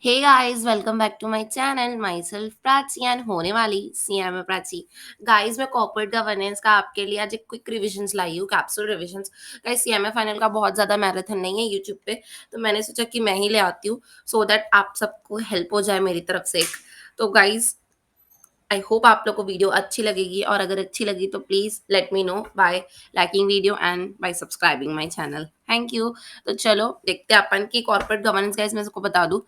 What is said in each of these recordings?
Hey guys, welcome back to my channel. Myself Prachi and होने वाली CMA Prachi. Guys, मैं corporate governance का आपके लिए आज एक क्विक रिविजन्स लाई हूँ, capsule revisions. Guys, CMA final का बहुत ज़्यादा मैराथन नहीं है यूट्यूब पे, तो मैंने सोचा कि मैं ही ले आती हूँ सो दैट आप सबको हेल्प हो जाए मेरी तरफ से एक। तो गाइस, आई होप आप लोग को वीडियो अच्छी लगेगी, और अगर अच्छी लगी तो please let me know bye liking video and bye subscribing my channel. Thank you. तो चलो देखते हैं अपन की कॉर्पोरेट गवर्नेंस। गाइस, मैं सबको बता दूं,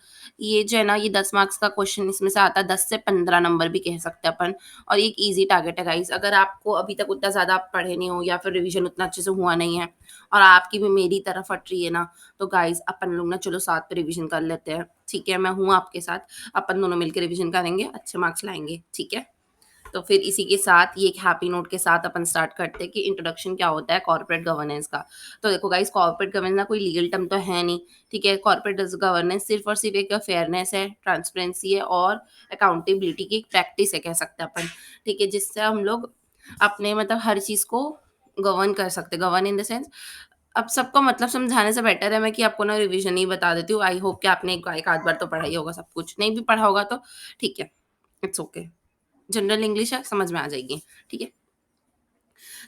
ये जो है ना, ये 10 मार्क्स का क्वेश्चन इसमें से आता है, 10 से 15 नंबर भी कह सकते हैं अपन। और एक ईजी टारगेट है गाइस। अगर आपको अभी तक उतना ज़्यादा आप पढ़े नहीं हो, या फिर रिविजन उतना अच्छे से हुआ नहीं है, और आपकी भी मेरी तरह फट रही है ना, तो गाइस अपन लोग ना चलो साथ पे रिविजन कर लेते हैं। ठीक है, मैं हूँ आपके साथ। अपन दोनों मिलकर रिविजन करेंगे, अच्छे मार्क्स लाएंगे। ठीक है, तो फिर इसी के साथ ये एक हैप्पी नोट के साथ अपन स्टार्ट करते हैं कि इंट्रोडक्शन क्या होता है कॉर्पोरेट गवर्नेंस का। तो देखो गाइस, कॉर्पोरेट गवर्नेंस ना कोई लीगल टर्म तो है नहीं। ठीक है, कॉर्पोरेट गवर्नेंस सिर्फ और सिर्फ एक फेयरनेस है, ट्रांसपेरेंसी है और अकाउंटेबिलिटी की एक प्रैक्टिस है, कह सकते हैं अपन। ठीक है, जिससे हम लोग अपने मतलब हर चीज़ को गवर्न कर सकते हैं। गवर्न इन द सेंस, अब सबको मतलब समझाने से बेटर है मैं कि आपको ना रिवीजन ही बता देती हूँ। आई होप कि आपने एक आध बार तो पढ़ा ही होगा सब कुछ, नहीं भी पढ़ा होगा तो ठीक है, इट्स ओके। जनरल इंग्लिश है, समझ में आ जाएगी। ठीक है,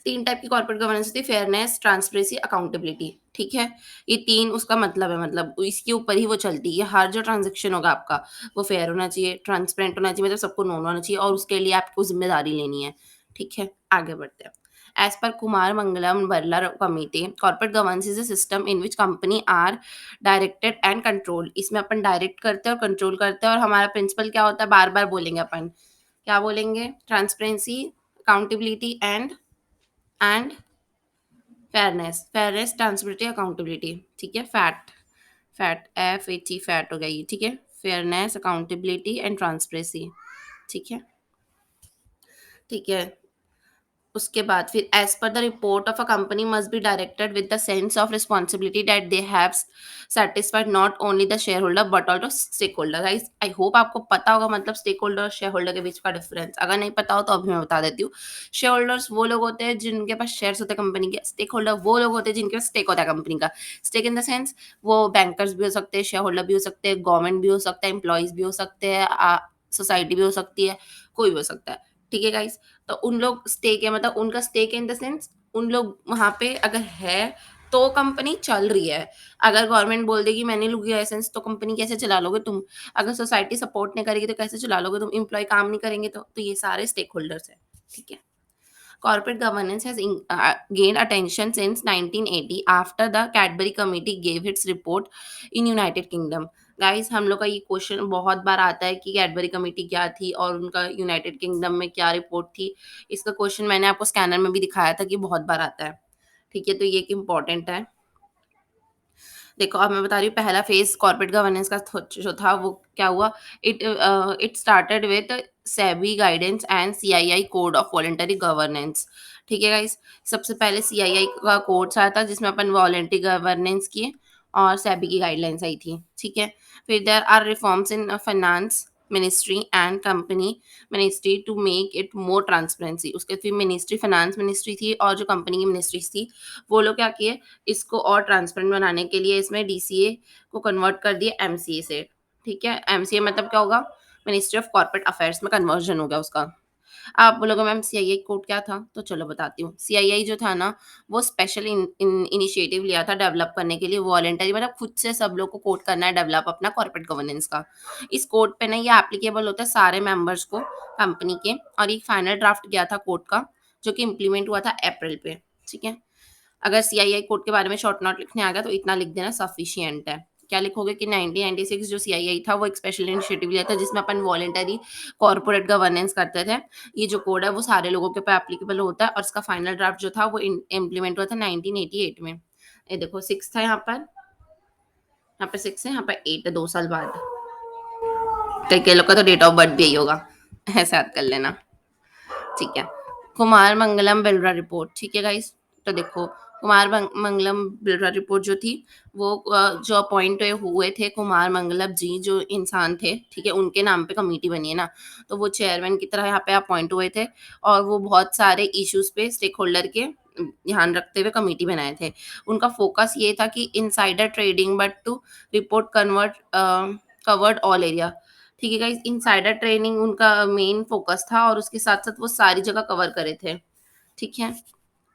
3 टाइप की कॉर्पोरेट गवर्नेंस होती है: फेयरनेस, ट्रांसपेरेंसी, अकाउंटेबिलिटी। ठीक है, ये 3 उसका मतलब है, मतलब इसके ऊपर ही वो चलती है। हर जो ट्रांज़ैक्शन होगा आपका, वो फेयर होना चाहिए, ट्रांसपेरेंट होना चाहिए, मतलब सबको नोन होना चाहिए, और उसके लिए आपको ज़िम्मेदारी लेनी है। ठीक है, आगे बढ़ते हैं। एज़ पर Kumar Mangalam Birla committee, corporate governance is a system in which company are directed and controlled. इसमें अपन डायरेक्ट करते हैं और कंट्रोल करते हैं, और हमारा प्रिंसिपल क्या होता है, बार-बार बोलेंगे अपन। क्या बोलेंगे? Transparency, accountability and fairness, transparency, accountability. ठीक है, फैट हो गया ये। ठीक है, फेयरनेस, अकाउंटेबिलिटी एंड ट्रांसपेरेंसी। ठीक है, ठीक है। उसके बाद फिर एज पर the report of a company must be directed with the sense of responsibility that they have satisfied not only the shareholder but also stakeholder. Guys, I hope आपको पता होगा मतलब स्टेक होल्डर और shareholder के बीच का difference. अगर नहीं पता हो तो अभी मैं बता देती हूँ। शेयर होल्डर्स वो लोग होते हैं जिनके पास शेयर्स होते हैं कंपनी के। स्टेक होल्डर वो लोग होते हैं जिनके पास स्टेक होता है कंपनी का। स्टेक इन द सेंस, वो बैंकर्स भी हो सकते हैं, शेयर होल्डर भी हो सकते हैं, गवर्नमेंट भी हो सकता है, एम्प्लॉयज भी हो सकते हैं, सोसाइटी भी हो सकती है, कोई भी हो सकता है। ठीक है गाइस, तो उन लोग स्टेक है, मतलब उनका स्टेक इन द सेंस, उन लोग वहाँ पे अगर है तो कंपनी चल रही है। अगर गवर्नमेंट बोल देगी मैंने लूँगी लाइसेंस, तो कंपनी कैसे चला लोगे तुम? अगर सोसाइटी सपोर्ट नहीं करेगी तो कैसे चला लोगे तुम? एम्प्लॉयी काम नहीं करेंगे तो ये सारे स्टेक होल्डर्स हैं। ठीक है। Corporate governance has gained attention since 1980 after the Cadbury Committee gave its report in United Kingdom. Guys, हम लोग का ये क्वेश्चन बहुत बार आता है कि कैडबरी कमेटी क्या थी और उनका यूनाइटेड किंगडम में क्या रिपोर्ट थी। इसका क्वेश्चन मैंने आपको स्कैनर में भी दिखाया था कि बहुत बार आता है। ठीक है, तो ये एक इम्पॉर्टेंट है। देखो, अब मैं बता रही हूँ पहला फेज़ कॉर्पोरेट गवर्नेंस का जो था वो क्या हुआ। It started with SEBI guidance and CII code of voluntary governance. ठीक है गाइस, सबसे पहले सीआईआई का कोड्स आया था जिसमें अपन वॉलंटरी गवर्नेंस किए, और सेबी की गाइडलाइंस आई थी। ठीक है, फिर there are reforms in finance ministry and company ministry to make it more transparency. उसके फिर मिनिस्ट्री, फाइनेंस मिनिस्ट्री थी, और जो कंपनी की मिनिस्ट्रीज थी वो लोग क्या किए, इसको और ट्रांसपेरेंट बनाने के लिए इसमें डीसीए को कन्वर्ट कर दिया एमसीए से। ठीक है, एमसीए मतलब क्या होगा, मिनिस्ट्री ऑफ कॉर्पोरेट अफेयर्स में कन्वर्जन हो गया उसका। आप बोलोगे मैम सीआईआई कोड क्या था, तो चलो बताती हूँ। सीआईआई जो था ना, वो स्पेशल इनिशिएटिव लिया था डेवलप करने के लिए, वॉलंटरी मतलब खुद से सब लोग को कोड करना है डेवलप अपना कॉर्पोरेट गवर्नेंस का। इस कोड पे ना ये एप्लीकेबल होता है सारे मेंबर्स को कंपनी के, और एक फाइनल ड्राफ्ट गया था कोड का जो कि इम्प्लीमेंट हुआ था अप्रैल पे। ठीक है, अगर सीआईआई कोड के बारे में शॉर्ट नोट लिखने आ गया तो इतना लिख देना सफिशिएंट है। क्या लिखोगे कि 1996 जो सीआईआई था वो एक स्पेशल इनिशिएटिव लिया था जिसमें अपन वॉलंटरी कॉर्पोरेट गवर्नेंस करते थे। ये जो कोड है वो सारे लोगों के ऊपर एप्लीकेबल होता है, और इसका फाइनल ड्राफ्ट जो था वो इम्प्लीमेंट हुआ था 1988 में। ये देखो 6 था यहाँ पे 6 है, यहाँ पे 8 है, 2 साल बाद। कई कई लोग का तो डेट ऑफ बर्थ भी यही होगा, ऐसे याद कर लेना। ठीक है, कुमार मंगलम बिलरा रिपोर्ट। ठीक है गाइस, तो देखो कुमार मंगलम बिलरा रिपोर्ट जो थी वो जो अपॉइंट हुए थे कुमार मंगलम जी जो इंसान थे, ठीक है, उनके नाम पे कमेटी बनी है ना, तो वो चेयरमैन की तरह यहाँ पे अपॉइंट हुए थे, और वो बहुत सारे इश्यूज पे स्टेक होल्डर के ध्यान रखते हुए कमेटी बनाए थे। उनका फोकस ये था कि insider trading but to report covered all area. ठीक है गाइस, इनसाइडर ट्रेनिंग उनका मेन फोकस था और उसके साथ-साथ वो सारी जगह कवर करे थे। ठीक है?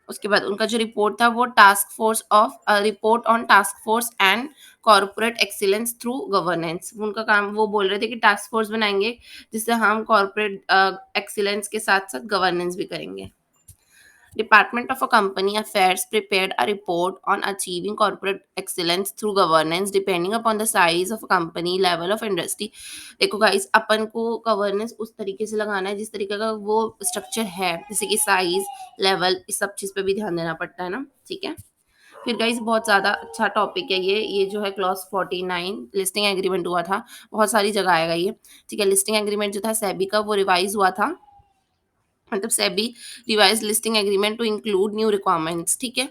उसके बाद उनका जो रिपोर्ट था वो report on task force and corporate excellence through governance. उनका काम वो बोल रहे थे कि टास्क फोर्स बनाएँगे जिससे हम कॉर्पोरेट एक्सीलेंस के साथ-साथ गवर्नेंस भी करेंगे। Department of a Company Affairs prepared a report on achieving corporate excellence through governance depending upon the size of a company, level of industry. देखो गाइस, अपन को गवर्नेंस उस तरीके से लगाना है जिस तरीके का वो स्ट्रक्चर है, जैसे कि साइज, लेवल, इस सब चीज़ पे भी ध्यान देना पड़ता है ना, ठीक है। फिर गाइस बहुत ज़्यादा अच्छा टॉपिक है ये जो है क्लॉज 49 लिस्टिंग एग्रीमेंट हुआ था, बहुत सारी जगह आएगा ये, ठीक है। लिस्टिंग एग्रीमेंट जो था सेबी का, वो रिवाइज हुआ था, मतलब SEBI revise listing agreement to include new requirements, ठीक है।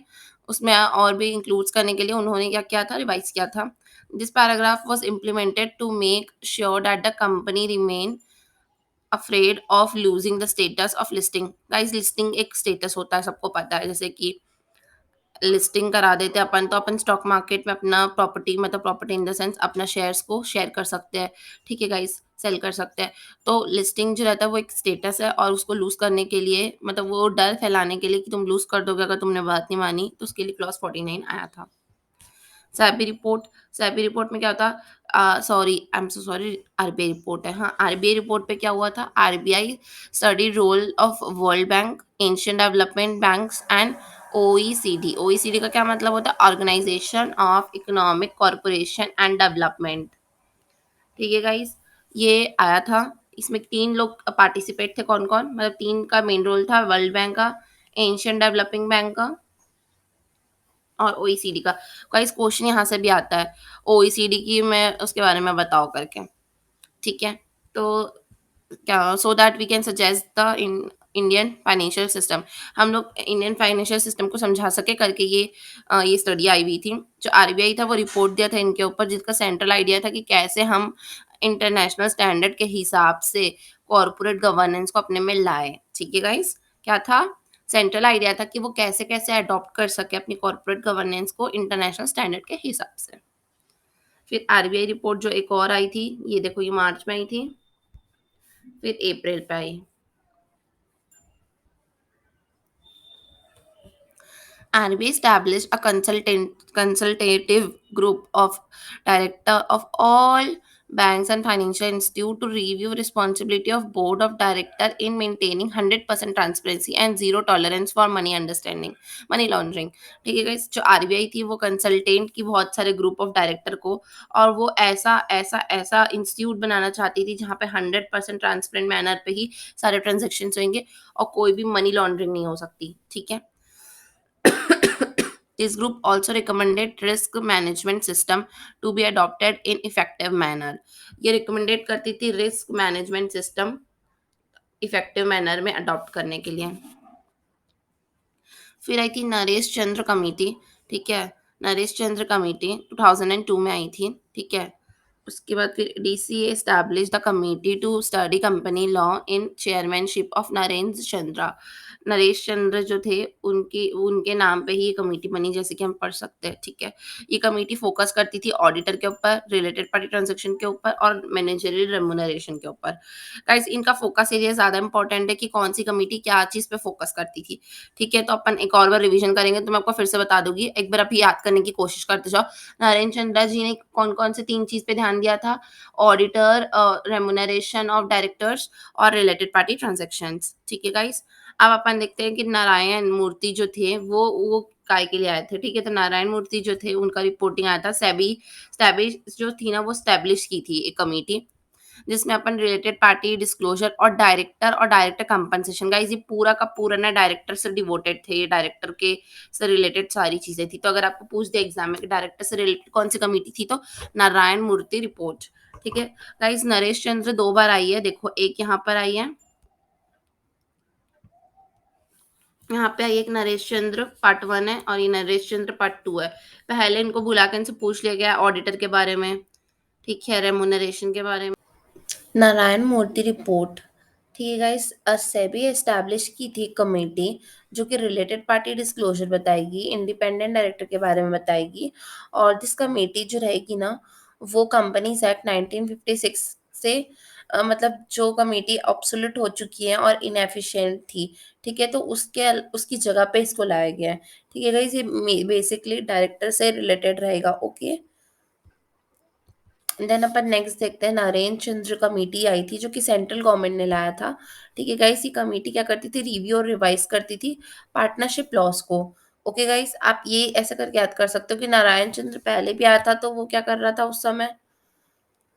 उसमें और भी इंक्लूड्स करने के लिए उन्होंने क्या किया था, रिवाइज किया था। This paragraph was implemented to make sure that the company remain afraid of losing the status of listing. Guys, listing एक स्टेटस होता है, सबको पता है, जैसे कि लिस्टिंग करा देते हैं अपन, तो अपन स्टॉक मार्केट में अपना प्रॉपर्टी, मतलब प्रॉपर्टी इन द सेंस अपना शेयर्स को शेयर कर सकते हैं, ठीक है गाइस, सेल कर सकते हैं। तो लिस्टिंग जो रहता है वो एक स्टेटस है, और उसको लूज़ करने के लिए, मतलब वो डर फैलाने के लिए कि तुम लूज़ कर दोगे अगर तुमने बात नहीं मानी, तो उसके लिए क्लॉज़ 49 आया था। सेबी रिपोर्ट, सेबी रिपोर्ट में क्या होता, sorry, I am so sorry, RBI report है, हाँ, आरबीआई रिपोर्ट पे क्या हुआ था, RBI study role of World Bank, Asian Development Banks and OECD. OECD का क्या मतलब होता है, organization of economic corporation and development, ठीक है गाइस, ये आया था। इसमें 3 लोग पार्टिसिपेट थे, कौन-कौन, मतलब 3 का मेन रोल था, वर्ल्ड बैंक का, एशियन डेवलपिंग बैंक का और ओईसीडी का। गाइस क्वेश्चन यहाँ से भी आता है, ओईसीडी की मैं उसके बारे में बताओ करके, ठीक है? तो क्या, so that we can suggest the Indian financial system, हम लोग इंडियन फाइनेंशियल सिस्टम को समझा सके करके ये स्टडी आई हुई थी। जो आरबीआई था वो रिपोर्ट दिया था इनके ऊपर, जिसका सेंट्रल आइडिया था कि कैसे हम इंटरनेशनल स्टैंडर्ड के हिसाब से कॉर्पोरेट गवर्नेंस को अपने में लाएँ, ठीक है गाइस? क्या था? सेंट्रल आइडिया था कि वो कैसे-कैसे अडॉप्ट कर सके अपनी कॉर्पोरेट गवर्नेंस को इंटरनेशनल स्टैंडर्ड के हिसाब से। फिर आरबीआई रिपोर्ट जो एक और आई थी, ये देखो, ये मार्च में आई थी, फिर अप्रैल पे आई। RBI established a consultative group of director of all banks and financial institute to review responsibility of board of director in maintaining 100% transparency and zero tolerance for money laundering। ठीक है गाइस, जो आरबीआई थी वो consultant की बहुत सारे group of director को, और वो ऐसा इंस्टीट्यूट बनाना चाहती थी जहाँ पे 100% ट्रांसपेरेंट मैनर पे ही सारे ट्रांजेक्शन होंगे और कोई भी मनी लॉन्ड्रिंग नहीं हो सकती, ठीक है। This group also recommended risk management system to be adopted in effective manner। ये रिकमेंडेड करती थी risk management system effective manner में अडॉप्ट करने के लिए। फिर आई थी नरेश चंद्र कमेटी, ठीक है, नरेश चंद्र कमेटी 2002 में आई थी, ठीक है। उसके बाद फिर DCA establish the committee to study company law in chairmanship of Narendra Chandra. Naresh Chandra जो थे, उनकी उनके नाम पे ही ये कमेटी बनी, जैसे कि हम पढ़ सकते हैं, ठीक है। ये कमेटी फोकस करती थी ऑडिटर के ऊपर, रिलेटेड पार्टी ट्रांजेक्शन के ऊपर और मैनेजरियल रेम्युनरेशन के ऊपर। गाइस, इनका फोकस एरिया ज़्यादा इंपॉर्टेंट है कि कौन सी कमेटी क्या चीज़ पे फोकस करती थी, ठीक है। तो अपन एक और बार रिवीजन करेंगे, तो मैं आपको फिर से बता दूंगी, एक बार अभी याद करने की कोशिश करते जाओ। नरेंद्र चंद्रा जी ने कौन-कौन से 3 चीज़ पे ध्यान दिया था? ऑडिटर, रेम्युनरेशन ऑफ डायरेक्टर्स और रिलेटेड पार्टी ट्रांज़ैक्शंस, ठीक है गाइस? अब अपन देखते हैं कि नारायण मूर्ति जो थे वो काय के लिए आए थे, ठीक है? तो नारायण मूर्ति जो थे उनका रिपोर्टिंग आया था, सेबी सेबी जो थी ना वो एस्टेब्लिश की थी एक कमिटी, जिसमें अपन रिलेटेड पार्टी डिस्क्लोजर और डायरेक्टर कंपनसेशन, गाइस ये पूरा का पूरा ना डायरेक्टर से डिवोटेड थे, ये डायरेक्टर के से रिलेटेड सारी चीजें थी। तो अगर आपको पूछ दे एग्जाम में कि डायरेक्टर से रिलेटेड कौन सी कमेटी थी, तो नारायण मूर्ति रिपोर्ट, ठीक है। गाइस नरेश चंद्र 2 बार आई है, देखो, एक यहाँ पर आई है, यहाँ पे आई एक नरेश चंद्र पार्ट 1 है और ये नरेश चंद्र पार्ट 2 है। पहले इनको बुला के इनसे पूछ लिया गया ऑडिटर के बारे में, ठीक है, रेमुनरेशन के बारे में। नारायण मूर्ति रिपोर्ट, ठीक है गाइस, सेबी एस्टैब्लिश की थी कमेटी जो कि रिलेटेड पार्टी डिस्क्लोजर बताएगी, इंडिपेंडेंट डायरेक्टर के बारे में बताएगी, और दिस कमेटी जो रहेगी ना वो कंपनीज़ एक्ट 1956 से मतलब जो कमेटी ऑब्सोलीट हो चुकी है और इनएफिशिएंट थी, ठीक है? तो उसकी जगह पे इसको लाया गया है, ठीक है गाइज़? ये बेसिकली डायरेक्टर से रिलेटेड रहेगा, ओके? देन अपन नेक्स्ट देखते हैं, नरेंद्र चंद्र कमेटी आई थी जो कि सेंट्रल गवर्नमेंट ने लाया था, ठीक है गाइस? ये कमेटी क्या करती थी, रिव्यू और रिवाइज करती थी पार्टनरशिप लॉस को। ओके गाइस, आप ये ऐसे करके याद कर सकते हो कि नारायण चंद्र पहले भी आया था तो वो क्या कर रहा था उस समय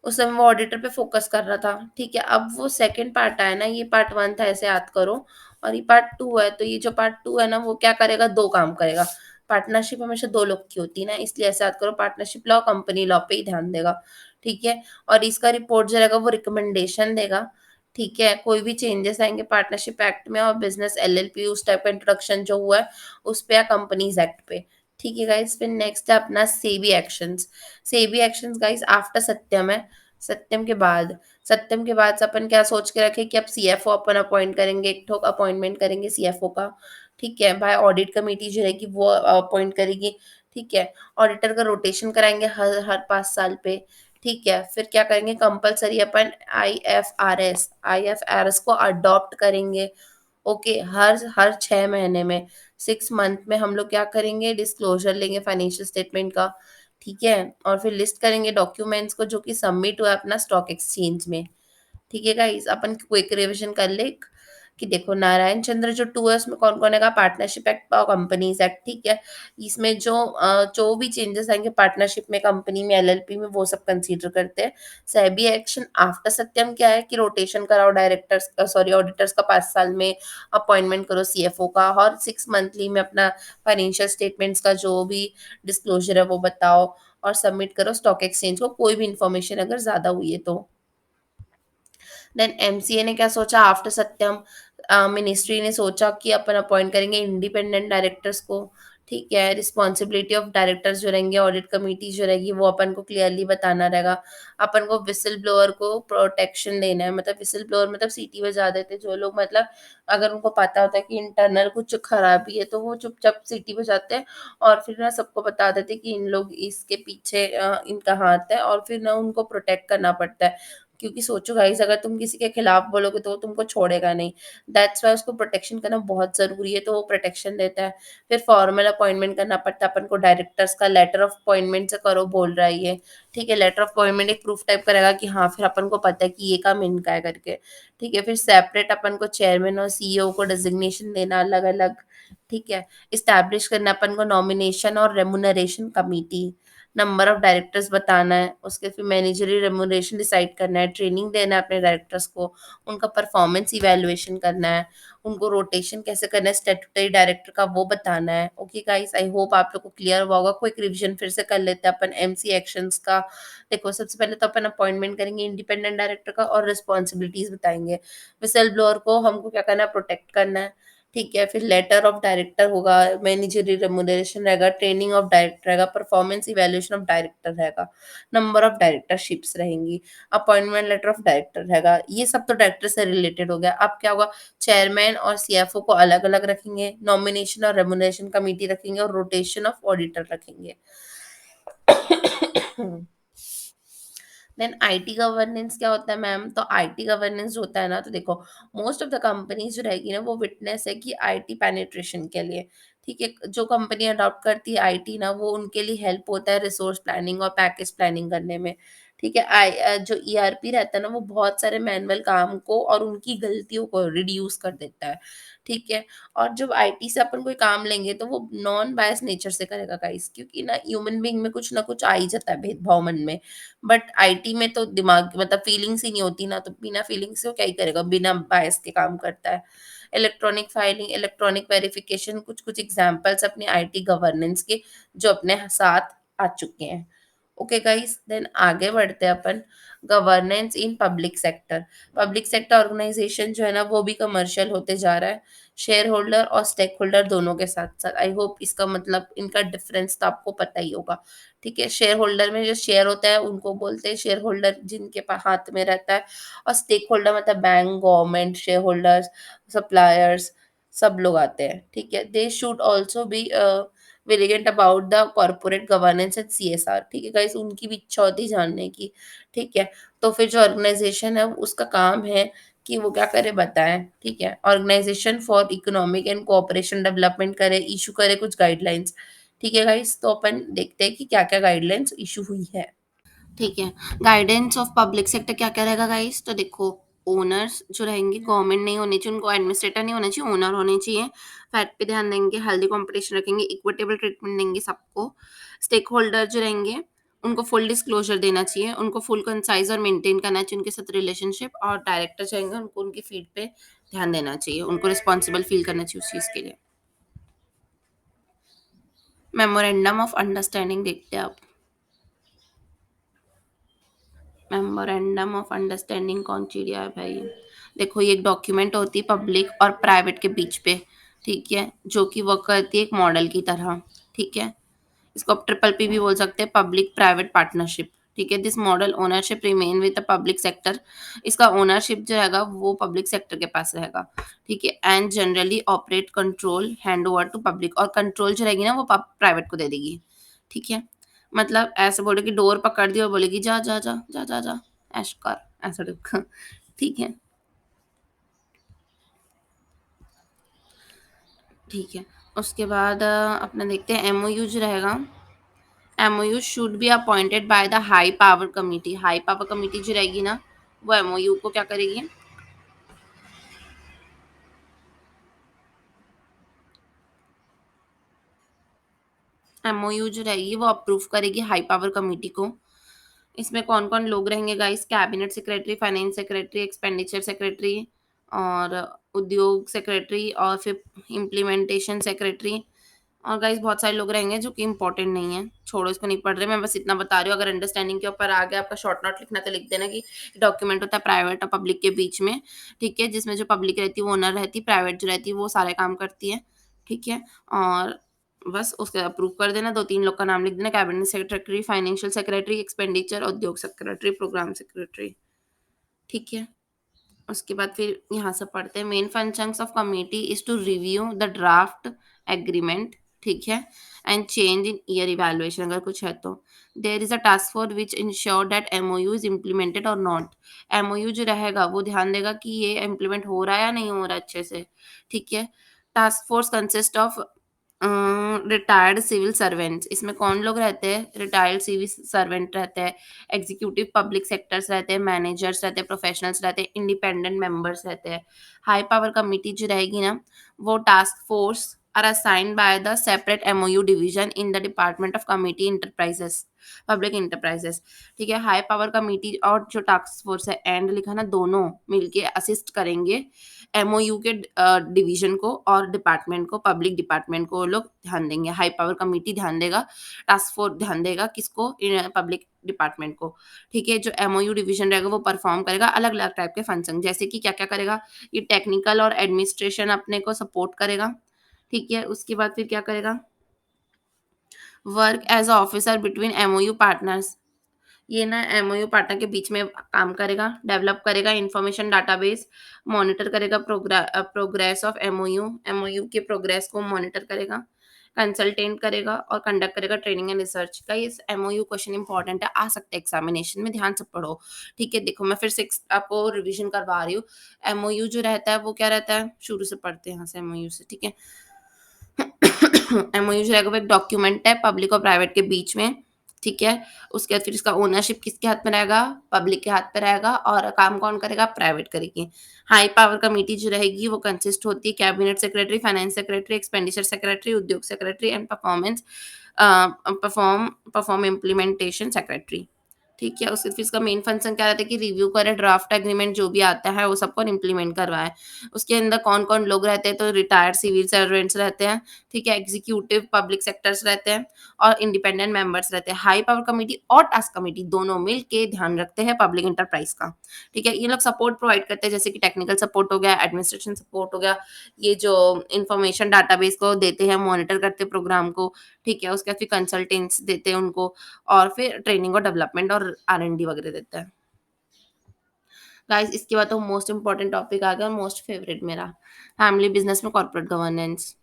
वो ऑडिटर पे फोकस कर रहा था, ठीक है? अब वो सेकंड पार्ट आया ना, ये पार्ट 1 था ऐसे याद करो, और ये पार्ट 2 है, तो ये जो पार्ट 2 है ना वो क्या करेगा, 2 काम करेगा। पार्टनरशिप हमेशा 2 लोग की होती है ना, इसलिए ऐसे याद करो, पार्टनरशिप लॉ, कंपनी लॉ पे ही ध्यान देगा, ठीक है? और इसका रिपोर्ट जो रहेगा वो रिकमेंडेशन देगा, ठीक है? कोई भी चेंजेस आएँगे पार्टनरशिप एक्ट में और बिज़नेस एलएलपी उस टाइप का इंट्रोडक्शन जो हुआ है, उस पे या कंपनीज़ एक्ट पे, ठीक है गाइस? फिर नेक्स्ट है अपना SEBI actions. SEBI actions guys after Satyam है। सत्यम के बाद सत्यम के बाद से अपन क्या सोच के रखे कि अब सीएफओ अपन अपॉइंट करेंगे, एक ठोक अपॉइंटमेंट करेंगे सीएफओ का, ठीक है? बाय ऑडिट कमेटी जो रहेगी वो अपॉइंट करेगी, ठीक है? ऑडिटर का रोटेशन कराएँगे हर हर 5 साल पे, ठीक है? फिर क्या करेंगे, कंपल्सरी अपन आईएफआरएस को अडॉप्ट करेंगे, ओके? हर हर 6 महीने में, 6 मंथ में हम लोग क्या करेंगे, डिस्क्लोज़र लेंगे फाइनेंशियल स्टेटमेंट का, ठीक है? और फिर लिस्ट करेंगे डॉक्यूमेंट्स को जो कि सबमिट हुआ है अपना स्टॉक एक्सचेंज में। ठीक है गाइस, अपन क्विक रिविजन कर ले कि देखो, नारायण चंद्र जो 2 है उसमें कौन-कौन आएगा, पार्टनरशिप एक्ट और कंपनीज़ एक्ट, ठीक है? इसमें जो भी चेंजेस आएँगे पार्टनरशिप में, कंपनी में, एलएलपी में, वो सब कंसीडर करते हैं। सेबी एक्शन आफ्टर सत्यम क्या है कि रोटेशन कराओ ऑडिटर्स का 5 साल में, अपॉइंटमेंट करो सीएफओ का, और 6 मंथली में अपना फाइनेंशियल स्टेटमेंट्स का जो भी डिस्क्लोज़र है वो बताओ और सबमिट करो स्टॉक एक्सचेंज को, कोई भी इन्फॉर्मेशन अगर ज़्यादा हुई है तो। देन एमसीए ने क्या सोचा आफ्टर सत्यम, मिनिस्ट्री ने सोचा कि अपन अपॉइंट करेंगे इंडिपेंडेंट डायरेक्टर्स को, ठीक है? रिस्पॉन्सिबिलिटी ऑफ डायरेक्टर्स जो रहेंगे, ऑडिट कमिटी जो रहेगी वो अपन को क्लियरली बताना रहेगा। अपन को व्हिसल ब्लोअर को प्रोटेक्शन देना है, मतलब व्हिसल ब्लोअर मतलब सीटी बजा देते जो लोग, मतलब अगर उनको पता होता है कि इंटरनल कुछ खराबी है तो वो चुपचाप सीटी बजाते हैं और फिर ना सबको बता देते हैं कि इन लोग इसके पीछे इनका हाथ है, और फिर ना उनको प्रोटेक्ट करना पड़ता है। क्योंकि सोचो गाइस, अगर तुम किसी के खिलाफ बोलोगे तो वो तुमको छोड़ेगा नहीं। दैट्स व्हाई उसको प्रोटेक्शन करना बहुत ज़रूरी है, तो वो प्रोटेक्शन देता है। फिर फॉर्मल अपॉइंटमेंट करना पड़ता है अपन को डायरेक्टर्स का, लेटर ऑफ अपॉइंटमेंट से करो बोल रहा है ये, ठीक है? लेटर ऑफ अपॉइंटमेंट एक प्रूफ टाइप का रहेगा कि हाँ, फिर अपन को पता है कि ये काम इनका है करके, ठीक है? फिर सेपरेट अपन को चेयरमैन और सीईओ को डेज़िग्नेशन देना अलग-अलग, ठीक है? एस्टैब्लिश करना अपन को नॉमिनेशन और remuneration committee, number of directors बताना है, उसके फिर मैनेजरी रेम्युनरेशन डिसाइड करना है, ट्रेनिंग देना है अपने डायरेक्टर्स को, उनका परफॉर्मेंस इवैल्यूएशन करना है, उनको रोटेशन कैसे करना है स्टैट्यूटरी डायरेक्टर का वो बताना है। ओके गाइस, आई होप आप लोग को क्लियर हुआ होगा। क्विक रिवीजन फिर से कर लेते हैं अपन एमसी एक्शंस का। देखो, सबसे पहले तो अपन अपॉइंटमेंट करेंगे इंडिपेंडेंट डायरेक्टर का और रिस्पॉन्सिबिलिटीज़ बताएँगे। व्हिसल ब्लोअर को हमको क्या करना है, प्रोटेक्ट करना है। ठीक है, फिर लेटर ऑफ डायरेक्टर होगा, मैनेजरी रेम्युनरेशन रहेगा, ट्रेनिंग ऑफ डायरेक्टर रहेगा, परफॉर्मेंस इवैल्यूएशन ऑफ डायरेक्टर रहेगा, नंबर ऑफ डायरेक्टरशिप्स रहेंगी, अपॉइंटमेंट लेटर ऑफ डायरेक्टर रहेगा। ये सब तो डायरेक्टर से रिलेटेड हो गया। अब क्या होगा, चेयरमैन और सीएफओ को अलग-अलग रखेंगे, नॉमिनेशन और रेम्युनरेशन कमिटी रखेंगे और रोटेशन ऑफ ऑडिटर रखेंगे। देन आईटी गवर्नेंस क्या होता है मैम? तो आईटी गवर्नेंस जो होता है ना, तो देखो, मोस्ट ऑफ द कंपनीज जो रहेगी ना वो विटनेस है कि आईटी पेनिट्रेशन के लिए, ठीक है? जो कंपनी अडॉप्ट करती है आईटी ना, वो उनके लिए हेल्प होता है रिसोर्स प्लानिंग और पैकेज प्लानिंग करने में, ठीक है? जो ईआरपी रहता है ना वो बहुत सारे मैनुअल काम को और उनकी गलतियों को रिड्यूस कर देता है, ठीक है? और जब आईटी से अपन कोई काम लेंगे तो वो नॉन बायस नेचर से करेगा गाइस, क्योंकि ना ह्यूमन बीइंग में कुछ ना कुछ आ ही जाता है भेदभाव मन में। बट आईटी में तो दिमाग मतलब फीलिंग्स ही नहीं होती ना, तो बिना फीलिंग्स से वो क्या ही करेगा, बिना बायस के काम करता है। इलेक्ट्रॉनिक फाइलिंग, इलेक्ट्रॉनिक वेरिफिकेशन, कुछ-कुछ एग्ज़ाम्पल्स अपने आईटी गवर्नेंस के जो अपने साथ आ चुके हैं। ओके गाइस, देन आगे बढ़ते हैं अपन, governance in public sector. Public sector organization जो है ना वो भी कमर्शियल होते जा रहा है, शेयर होल्डर और स्टेक होल्डर दोनों के साथ-साथ। आई होप इसका मतलब इनका डिफरेंस तो आपको पता ही होगा। ठीक है? शेयर होल्डर में जो शेयर होता है उनको बोलते हैं शेयर होल्डर, जिनके हाथ में रहता है, और स्टेक होल्डर मतलब bank, government, shareholders, suppliers, सब लोग आते हैं। ठीक है? They should also be vigilant about the corporate governance and CSR, ठीक है गाइस, उनकी भी इच्छा होती है जानने की, ठीक है। तो फिर जो ऑर्गेनाइजेशन है उसका काम है कि वो क्या करे बताएं, ठीक है। Organization for economic and cooperation development करे, इशू करे कुछ गाइडलाइंस, ठीक है गाइस। तो अपन देखते हैं कि क्या क्या गाइडलाइंस इशू हुई है, ठीक है। गाइडेंस ऑफ पब्लिक सेक्टर क्या क्या रहेगा गाइस, तो देखो, ओनर्स जो रहेंगे गवर्नमेंट नहीं होनी चाहिए, उनको एडमिनिस्ट्रेटर नहीं होना चाहिए, ओनर होने चाहिए। फैट पे ध्यान देंगे, हेल्दी कंपटीशन रखेंगे, इक्विटेबल ट्रीटमेंट देंगे सबको। स्टेक होल्डर जो रहेंगे उनको फुल डिस्क्लोजर देना चाहिए, उनको फुल कंसाइज और मेंटेन करना चाहिए उनके साथ रिलेशनशिप, और डायरेक्टर चाहेंगे उनको उनकी फीड पे ध्यान देना चाहिए, उनको रिस्पॉन्सिबल फील करना चाहिए उस चीज़ के लिए। मेमोरेंडम ऑफ अंडरस्टैंडिंग देखते हैं आप। मेमोरेंडम ऑफ अंडरस्टैंडिंग कौन सी दिया है भाई? देखो, ये एक डॉक्यूमेंट होती है पब्लिक और प्राइवेट के बीच पे, ठीक है, जो कि वर्क करती है एक मॉडल की तरह, ठीक है। इसको आप ट्रिपल पी भी बोल सकते हैं, पब्लिक प्राइवेट पार्टनरशिप, ठीक है। This model ownership remain with the public sector, इसका ओनरशिप जो रहेगा वो पब्लिक सेक्टर के पास रहेगा, ठीक है। And generally operate control hand over to public, और कंट्रोल जो रहेगी ना वो प्राइवेट को दे देगी, ठीक है। मतलब ऐसे बोले कि डोर पकड़ दी और बोलेगी जा जा जा जा जा जा, ऐश कर, ऐसा टाइप का, ठीक है, ठीक है। उसके बाद अपना देखते हैं एमओयू जो रहेगा। MOU should be appointed by the high power committee, high power committee जो रहेगी ना वो एमओयू को क्या करेगी, एमओयू जो रहेगी वो अप्रूव करेगी हाई पावर कमिटी को। इसमें कौन कौन लोग रहेंगे guys, cabinet secretary, finance secretary, expenditure secretary, और उद्योग सेक्रेटरी, और फिर इम्प्लीमेंटेशन सेक्रेटरी। और गाइस बहुत सारे लोग रहेंगे जो कि इंपॉर्टेंट नहीं है, छोड़ो इसको, नहीं पढ़ रहे, मैं बस इतना बता रही हूँ। अगर अंडरस्टैंडिंग के ऊपर आ गया आपका शॉर्ट नोट लिखना तो लिख देना कि डॉक्यूमेंट होता है प्राइवेट और पब्लिक के बीच में, ठीक है, जिसमें जो पब्लिक रहती है वो ओनर रहती है, प्राइवेट जो रहती है वो सारे काम करती है, ठीक है। और बस उसके अप्रूव कर देना, 2-3 लोग का नाम लिख देना, cabinet secretary, financial secretary, expenditure, उद्योग सेक्रेटरी, प्रोग्राम सेक्रेटरी, ठीक है। उसके बाद फिर यहाँ से पढ़ते हैं, main functions of committee is to review the draft agreement, ठीक है, and change in year evaluation अगर कुछ है तो। There is a task force which ensure that MOU is implemented और नॉट, एमओयू जो रहेगा वो ध्यान देगा कि ये इम्प्लीमेंट हो रहा है या नहीं हो रहा अच्छे से, ठीक है। Task force consist of retired civil servants, इसमें कौन लोग रहते हैं, रिटायर्ड सिविल सर्वेंट रहते हैं, एग्जीक्यूटिव पब्लिक सेक्टर्स रहते हैं, मैनेजर्स रहते हैं, प्रोफेशनल्स रहते हैं, इंडिपेंडेंट मेंबर्स रहते हैं। हाई पावर कमिटी जो रहेगी ना वो task force are assigned by the separate MOU division in the department of committee enterprises, public enterprises, ठीक है। हाई पावर कमिटी और जो टास्क फोर्स है एंड लिखा ना, दोनों मिलके असिस्ट करेंगे एमओयू के डिवीजन को और डिपार्टमेंट को, पब्लिक डिपार्टमेंट को वो लोग ध्यान देंगे। हाई पावर कमिटी ध्यान देगा, टास्क फोर्स ध्यान देगा किसको, पब्लिक डिपार्टमेंट को, ठीक है। जो एमओयू डिवीजन रहेगा वो परफॉर्म करेगा अलग अलग टाइप के फंक्शन, जैसे कि क्या क्या करेगा, ये टेक्निकल और एडमिनिस्ट्रेशन अपने को सपोर्ट करेगा, ठीक है। उसके बाद फिर क्या करेगा, work as a officer between MOU partners, ये ना एमओयू पार्टनर के बीच में काम करेगा, डेवलप करेगा इंफॉर्मेशन डाटाबेस, मॉनिटर करेगा प्रोग्रेस ऑफ एमओयू, एमओयू के प्रोग्रेस को मॉनिटर करेगा, कंसल्टेंट करेगा और कंडक्ट करेगा ट्रेनिंग एंड रिसर्च का। ये एमओयू क्वेश्चन इंपॉर्टेंट है, आ सकता है एग्जामिनेशन में, ध्यान से पढ़ो, ठीक है। देखो मैं फिर से आपको रिवीजन करवा रही हूँ। एमओयू जो रहता है वो क्या रहता है, शुरू से पढ़ते हैं यहाँ से एमओयू से, ठीक है। एमओयू जो रहेगा वो एक डॉक्यूमेंट है पब्लिक और प्राइवेट के बीच में, ठीक है। उसके बाद फिर इसका ओनरशिप किसके हाथ में रहेगा, पब्लिक के हाथ पे रहेगा, और काम कौन करेगा, प्राइवेट करेगी। हाई पावर कमेटी जो रहेगी वो कंसिस्ट होती है cabinet secretary, finance secretary, expenditure secretary, उद्योग secretary and perform implementation secretary, ठीक है। उसके फिर इसका मेन फंक्शन क्या रहता है कि रिव्यू करे ड्राफ्ट एग्रीमेंट जो भी आता है वो सबको इम्प्लीमेंट करवाए। उसके अंदर कौन कौन लोग रहते हैं, तो रिटायर्ड सिविल सर्वेंट्स रहते हैं, ठीक है, एग्जीक्यूटिव पब्लिक सेक्टर्स रहते हैं, और इंडिपेंडेंट मेंबर्स रहते हैं। हाई पावर कमेटी और टास्क कमेटी दोनों मिल के ध्यान रखते हैं पब्लिक इंटरप्राइज का, ठीक है। ये लोग सपोर्ट प्रोवाइड करते हैं, जैसे कि टेक्निकल सपोर्ट हो गया, एडमिनिस्ट्रेशन सपोर्ट हो गया, ये जो इंफॉर्मेशन डाटाबेस को देते हैं, मॉनिटर करते हैं प्रोग्राम को, ठीक है। उसके बाद फिर कंसल्टेंट्स देते हैं उनको, और फिर ट्रेनिंग और डेवलपमेंट और R&D वगैरह देता है। गाइस इसके बाद तो मोस्ट इंपॉर्टेंट टॉपिक आ गया और मोस्ट फेवरेट मेरा, फैमिली बिजनेस में कॉर्पोरेट गवर्नेंस।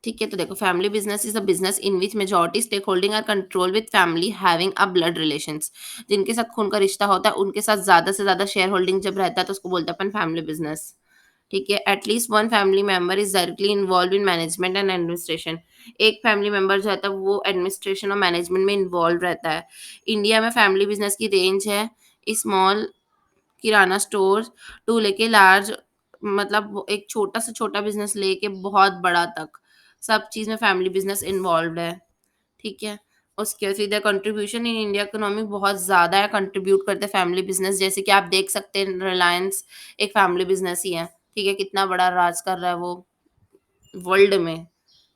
ठीक है, तो देखो family business is a business in which majority stake holding are control with family having a blood relations. जिनके साथ खून का रिश्ता होता है उनके साथ ज़्यादा से ज़्यादा शेयर होल्डिंग जब रहता है तो उसको बोलते हैं अपन फैमिली बिजनेस। ठीक है, at least one family member is directly involve in management and administration. एक फैमिली मेंबर जो रहता है वो एडमिनिस्ट्रेशन और मैनेजमेंट में इन्वॉल्व रहता है। इंडिया में फैमिली बिजनेस की रेंज है स्मॉल किराना स्टोर टू लेके लार्ज, मतलब वो एक छोटा से छोटा बिजनेस लेके बहुत बड़ा तक, सब चीज़ में फैमिली बिजनेस इन्वॉल्व्ड है। ठीक है? उसके बाद इधर कंट्रीब्यूशन इन इंडिया इकोनॉमी बहुत ज़्यादा है, कंट्रीब्यूट करते हैं फैमिली बिजनेस, जैसे कि आप देख सकते हैं रिलायंस एक फैमिली बिजनेस ही है। ठीक है? कितना बड़ा राज कर रहा है वो वर्ल्ड में।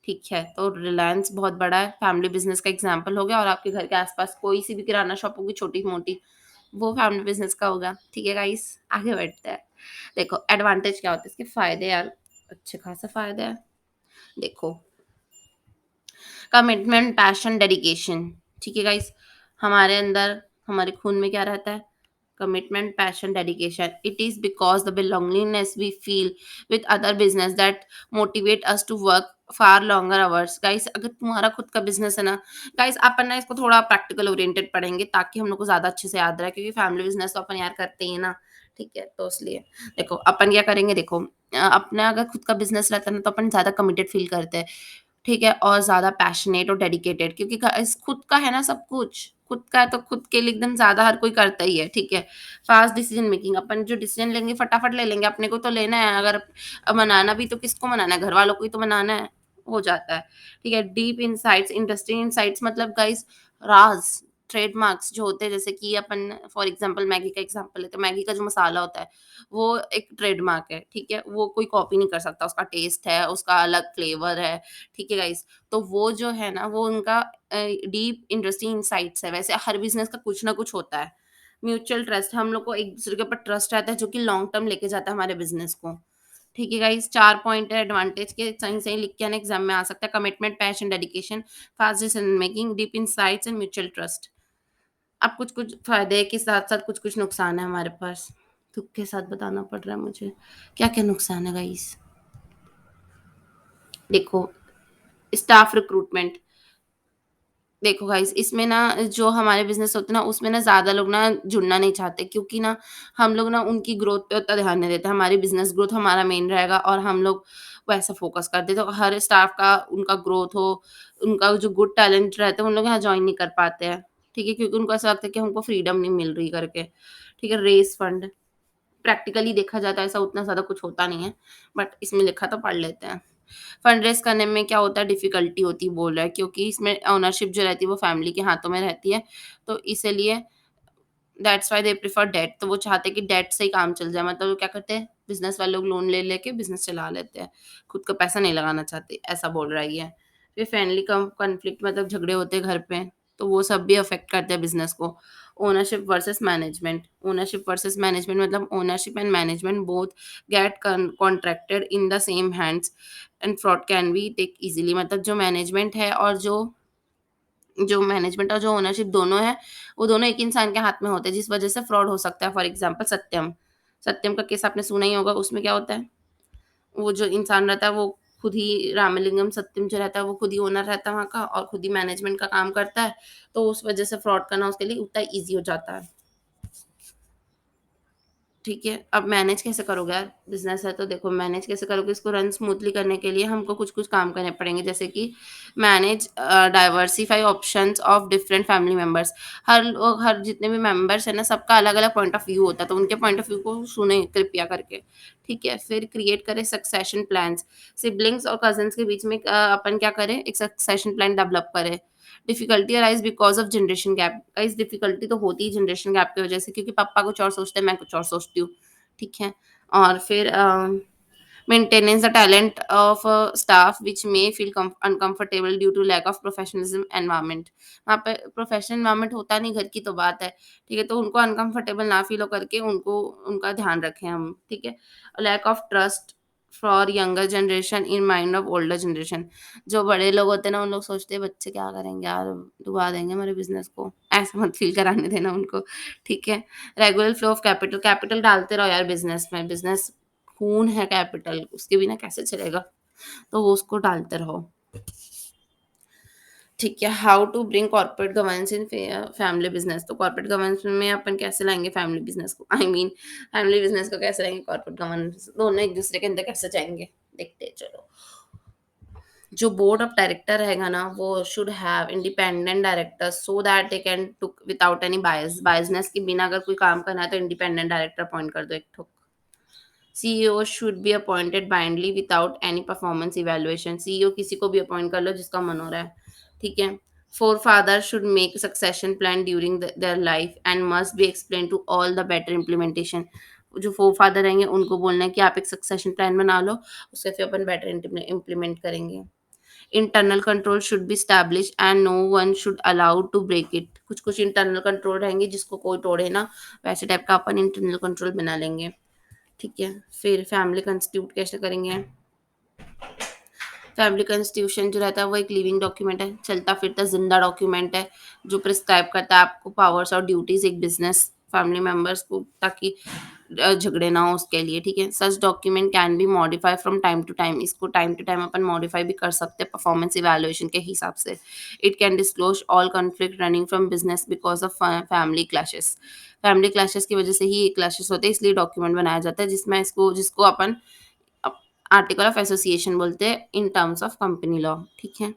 ठीक है? तो रिलायंस बहुत बड़ा है, फैमिली बिजनेस का एग्जांपल हो गया, और आपके घर के आस-पास कोई सी भी किराना शॉप होगी छोटी-मोटी, वो फैमिली बिज़नेस का होगा। ठीक है गाइस, आगे बढ़ते हैं। देखो एडवांटेज क्या होता है, इसके फ़ायदे यार अच्छे खासे फ़ायदे हैं। देखो कमिटमेंट, पैशन, डेडिकेशन। ठीक है गाइस, हमारे अंदर हमारे खून में क्या रहता है? Commitment, passion, dedication. It is because the belongingness we feel with other business that motivate us to work far longer hours। Guys अगर तुम्हारा खुद का बिज़नेस है ना, गाइस अपन ना इसको थोड़ा प्रैक्टिकल ओरिएंटेड पढ़ेंगे ताकि हम लोग को ज़्यादा अच्छे से याद रहे, क्योंकि फैमिली बिज़नेस तो अपन यार करते ही हैं ना। ठीक है? तो इसलिए देखो अपन क्या करेंगे, देखो अपना अगर खुद का बिज़नेस रहता है ना तो अपन ज़्यादा कमिटेड फ़ील करते हैं। ठीक है? और ज़्यादा पैशनेट और डेडिकेटेड, क्योंकि गाइस खुद का है ना सब कुछ, खुद का है तो खुद के लिए एकदम ज़्यादा हर कोई करता ही है। ठीक है? फास्ट डिसीजन मेकिंग, अपन जो डिसीजन लेंगे फटाफट ले लेंगे, अपने को तो लेना है, अगर मनाना भी तो किसको मनाना है, घर वालों को ही तो मनाना है, हो जाता है। ठीक है? डीप इनसाइट्स, इंटरेस्टिंग इनसाइट्स, मतलब गाइस राज़, ट्रेडमार्क्स जो होते हैं, जैसे कि अपन फॉर एग्जांपल मैगी का एग्जांपल लेते हैं, मैगी का जो मसाला होता है वो एक ट्रेडमार्क है। ठीक है? वो कोई कॉपी नहीं कर सकता, उसका टेस्ट है, उसका अलग फ्लेवर है। ठीक है गाइस? तो वो जो है ना वो उनका डीप इंटरेस्टिंग इनसाइट्स है। वैसे हर बिज़नेस का कुछ ना कुछ होता है। म्यूचुअल ट्रस्ट, हम लोग को एक-दूसरे के ऊपर ट्रस्ट रहता है जो कि लॉन्ग टर्म लेके जाता है हमारे बिज़नेस को। ठीक है गाइस? 4 पॉइंट है एडवांटेज के, सही-सही लिख के आना, एग्ज़ाम में आ सकता है। Commitment, passion, dedication, fast decision making, deep insights and mutual trust. अब कुछ-कुछ फ़ायदे के साथ-साथ कुछ-कुछ नुकसान है हमारे पास। दुःख के साथ बताना पड़ रहा है मुझे। क्या-क्या नुकसान है गाइस? देखो स्टाफ रिक्रूटमेंट, देखो गाइस इसमें ना जो हमारे बिज़नेस होते हैं ना उसमें ना ज़्यादा लोग ना जुड़ना नहीं चाहते, क्योंकि ना हम लोग ना उनकी ग्रोथ पे उतना ध्यान नहीं देते। हमारी बिज़नेस ग्रोथ हमारा मेन रहेगा और हम लोग वैसा फ़ोकस करते हैं। तो हर स्टाफ का उनका ग्रोथ हो, उनका जो गुड टैलेंट रहता है उन लोग यहाँ जॉइन नहीं कर पाते हैं। ठीक है? क्योंकि उनको ऐसा लगता है कि हमको फ्रीडम नहीं मिल रही करके। ठीक है? रेज़ फंड, प्रैक्टिकली देखा जाए तो ऐसा उतना ज़्यादा कुछ होता नहीं है, बट इसमें लिखा तो पढ़ लेते हैं। फंड रेज़ करने में क्या होता है, डिफ़िकल्टी होती है बोल रहा है, क्योंकि इसमें ओनरशिप जो रहती है वो फैमिली के हाथों में रहती है, तो इसीलिए that's why they prefer debt. तो वो चाहते हैं कि डेट से ही काम चल जाए, मतलब वो क्या करते हैं, बिज़नेस वाले लोग लोन ले लेके बिज़नेस चला लेते हैं, खुद का पैसा नहीं लगाना चाहते, ऐसा बोल रहा है ये। फिर फैमिली कॉन्फ्लिक्ट, मतलब झगड़े होते हैं घर पे, तो वो सब भी अफ़ेक्ट करते हैं बिज़नेस को। Ownership versus management, ownership versus management मतलब ownership and management both get contracted in the same hands and fraud can be take easily. मतलब जो मैनेजमेंट है और जो मैनेजमेंट और जो ओनरशिप दोनों है, वो दोनों एक इंसान के हाथ में होते हैं, जिस वजह से फ्रॉड हो सकता है। फॉर एग्ज़ाम्पल सत्यम, सत्यम का केस आपने सुना ही होगा, उसमें क्या होता है, वो जो इंसान रहता है वो खुद ही रामलिंगम सत्यम जो रहता है वो खुद ही ओनर रहता है वहाँ का और खुद ही मैनेजमेंट का काम करता है, तो उस वजह से फ्रॉड करना उसके लिए उतना ईज़ी हो जाता है। ठीक है, अब मैनेज कैसे करोगे यार? बिज़नेस है तो देखो मैनेज कैसे करोगे, इसको रन स्मूथली करने के लिए हमको कुछ-कुछ काम करने पड़ेंगे, जैसे कि manage diversify options of different family members. हर लोग, हर जितने भी मेंबर्स हैं ना, सबका अलग-अलग पॉइंट ऑफ व्यू होता है, तो उनके पॉइंट ऑफ व्यू को सुनें कृपया करके, ठीक है? फिर क्रिएट करें सक्सेशन प्लान्स। सिब्लिंग्स और कज़िन्स के बीच में अपन क्या करें, एक सक्सेशन प्लान डेवलप करें। Difficulty arise because of generation gap. Guys difficulty तो होती है जनरेशन गैप की वज़ह से, क्योंकि पापा कुछ और सोचते हैं, मैं कुछ और सोचती हूँ, ठीक है? और फिर maintenance the talent of staff which may feel uncomfortable due to lack of professionalism environment. वहाँ पे प्रोफेशनल एनवायरनमेंट होता नहीं, घर की तो बात है, ठीक है? तो उनको अनकम्फर्टेबल ना फील हो करके उनको उनका ध्यान रखें हम, ठीक है? Lack of trust for younger generation in mind of older generation. जो बड़े लोग होते हैं ना, उन लोग सोचते हैं बच्चे क्या करेंगे यार, डुबा देंगे हमारे बिज़नेस को, ऐसा मत फ़ील कराने देना उनको, ठीक है? Regular flow of capital, capital डालते रहो यार बिज़नेस में, बिज़नेस खून है कैपिटल, उसके बिना कैसे चलेगा? तो वो उसको डालते रहो। ठीक है, how to bring corporate governance in family business. तो कॉर्पोरेट गवर्नेंस में अपन कैसे लाएंगे फैमिली बिजनेस को, आई मीन फैमिली बिजनेस को कैसे लाएंगे कॉर्पोरेट गवर्नेंस, दोनों एक दूसरे के अंदर कैसे जाएंगे, देखते हैं चलो। जो बोर्ड ऑफ डायरेक्टर रहेगा ना, वो should have independent director so that they can took without any biasness के बिना अगर कोई काम करना है तो इंडिपेंडेंट डायरेक्टर अपॉइंट कर दो एक ठो। CEO should be appointed blindly without any performance evaluation. CEO किसी को भी अपॉइंट कर लो जिसका मन हो रहा है, ठीक है। Forefather should make succession plan during their life and must be explain to all the better implementation. जो फोर फादर रहेंगे उनको बोलना है कि आप एक सक्सेशन प्लान बना लो, उससे फिर अपन बेटर इम्प्लीमेंट करेंगे। Internal control should be establish and no one should allowed to break it. कुछ कुछ इंटरनल कंट्रोल रहेंगे जिसको कोई तोड़े ना, वैसे टाइप का अपन इंटरनल कंट्रोल बना लेंगे, ठीक है। फिर फैमिली कंस्टिट्यूट कैसे करेंगे। फैमिली कॉन्स्टिट्यूशन जो रहता है वो एक लिविंग डॉक्यूमेंट है, चलता फिरता जिंदा डॉक्यूमेंट है, जो प्रिस्क्राइब करता है आपको पावर्स और ड्यूटीज एक बिजनेस फैमिली मेंबर्स को, ताकि झगड़े ना हो उसके लिए, ठीक है। Such document can be modify from time to time. इसको टाइम टू टाइम अपन मॉडिफाई भी कर सकते हैं परफॉर्मेंस इवैल्यूएशन के हिसाब से। It can disclose all conflict running from business because of family clashes. Family clashes की वजह से ही ये क्लैशेस होते हैं, इसलिए डॉक्यूमेंट बनाया जाता है जिसमें इसको जिसको अपन आर्टिकल ऑफ एसोसिएशन बोलते हैं in terms of company law, ठीक है।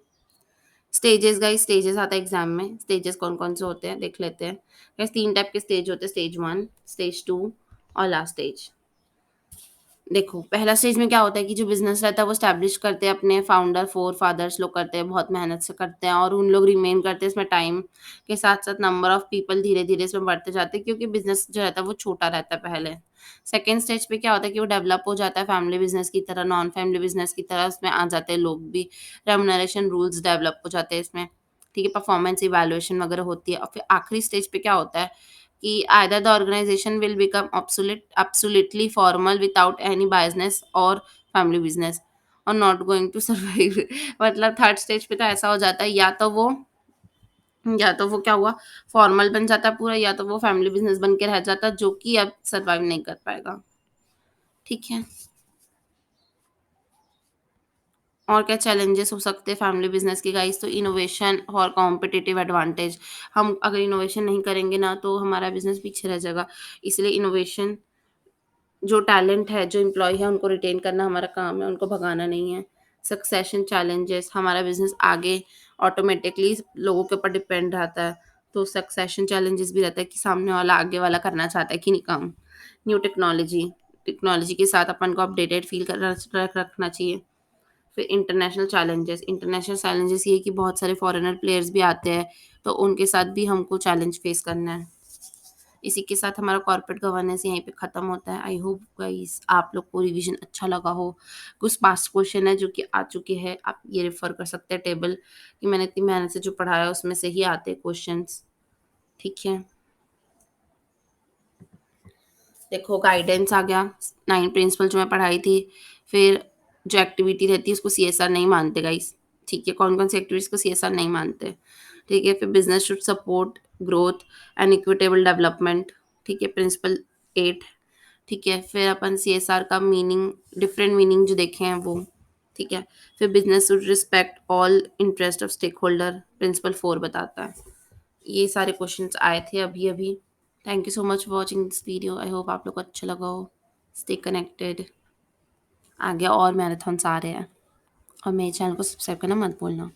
स्टेजेस गाइस, स्टेजेस आता है एग्जाम में, स्टेजेस कौन कौन से होते हैं देख लेते हैं गाइस। 3 टाइप के स्टेज होते हैं, स्टेज 1, स्टेज 2 और लास्ट स्टेज। देखो पहला स्टेज में क्या होता है कि जो बिजनेस रहता है वो स्टैब्लिश करते हैं अपने फाउंडर फोर फादर्स लोग करते हैं, बहुत मेहनत से करते हैं और उन लोग रिमेन करते हैं इसमें टाइम के साथ साथ। नंबर ऑफ पीपल धीरे धीरे इसमें बढ़ते जाते हैं क्योंकि बिजनेस जो रहता है वो छोटा रहता है पहले। सेकेंड स्टेज पे क्या होता है कि वो डेवलप हो जाता है फैमिली बिजनेस की तरह, नॉन फैमिली बिजनेस की तरह उसमें आ जाते हैं लोग भी, रेमुनरेशन रूल्स डेवलप हो जाते हैं इसमें, ठीक है। परफॉर्मेंस इवैल्यूएशन वगैरह होती है। और फिर आखिरी स्टेज पे क्या होता है कि either the organization will become absolutely formal without any biasness or family business or not going to survive। मतलब थर्ड स्टेज पे तो ऐसा हो जाता है, या तो वो क्या हुआ, फॉर्मल बन जाता है पूरा, या तो वो फैमिली बिजनेस बन के रह जाता है जो कि अब सर्वाइव नहीं कर पाएगा, ठीक है। और क्या चैलेंजेस हो सकते हैं फैमिली बिजनेस के गाइस, तो इनोवेशन और कॉम्पिटिटिव एडवांटेज। हम अगर इनोवेशन नहीं करेंगे ना तो हमारा बिजनेस पीछे रह जाएगा, इसलिए इनोवेशन, जो टैलेंट है, जो एम्प्लॉयी है उनको रिटेन करना हमारा काम है, उनको भगाना नहीं है। सक्सेशन चैलेंजेस, हमारा बिज़नेस आगे ऑटोमेटिकली लोगों के ऊपर डिपेंड रहता है, तो सक्सेशन चैलेंजेस भी रहता है कि सामने वाला आगे वाला करना चाहता है कि नहीं काम। न्यू टेक्नोलॉजी, टेक्नोलॉजी के साथ अपन को अपडेटेड फील कर रखना चाहिए। फिर इंटरनेशनल चैलेंजेस ये है कि बहुत सारे फॉरेनर प्लेयर्स भी आते हैं, तो उनके साथ भी हमको चैलेंज फेस करना है। इसी के साथ हमारा कॉर्पोरेट गवर्नेंस यहीं पे ख़त्म होता है। आई होप गाइस आप लोग को रिवीजन अच्छा लगा हो। कुछ पास्ट क्वेश्चन है जो कि आ चुके हैं, आप ये रेफर कर सकते हैं टेबल, कि मैंने इतनी मेहनत से जो पढ़ाया उसमें से ही आते हैं क्वेश्चंस, ठीक है। देखो गाइडेंस आ गया, 9 प्रिंसिपल जो मैं पढ़ाई थी। फिर जो एक्टिविटी रहती है उसको सीएसआर नहीं मानते गाइस, ठीक है। कौन कौन सी एक्टिविटीज़ को सीएसआर नहीं मानते, ठीक है। फिर business should support growth and equitable development, ठीक है, प्रिंसिपल 8, ठीक है। फिर अपन सीएसआर का मीनिंग, डिफरेंट मीनिंग जो देखे हैं वो, ठीक है। फिर business should respect all interest of stakeholder, principle 4 बताता है। ये सारे क्वेश्चंस आए थे अभी अभी। Thank you so much for watching this video, I hope आप लोग को अच्छा लगा हो। स्टे कनेक्टेड, आगे और मैराथन्स आ रहे हैं, और मेरे चैनल को सब्सक्राइब करना मत भूलना।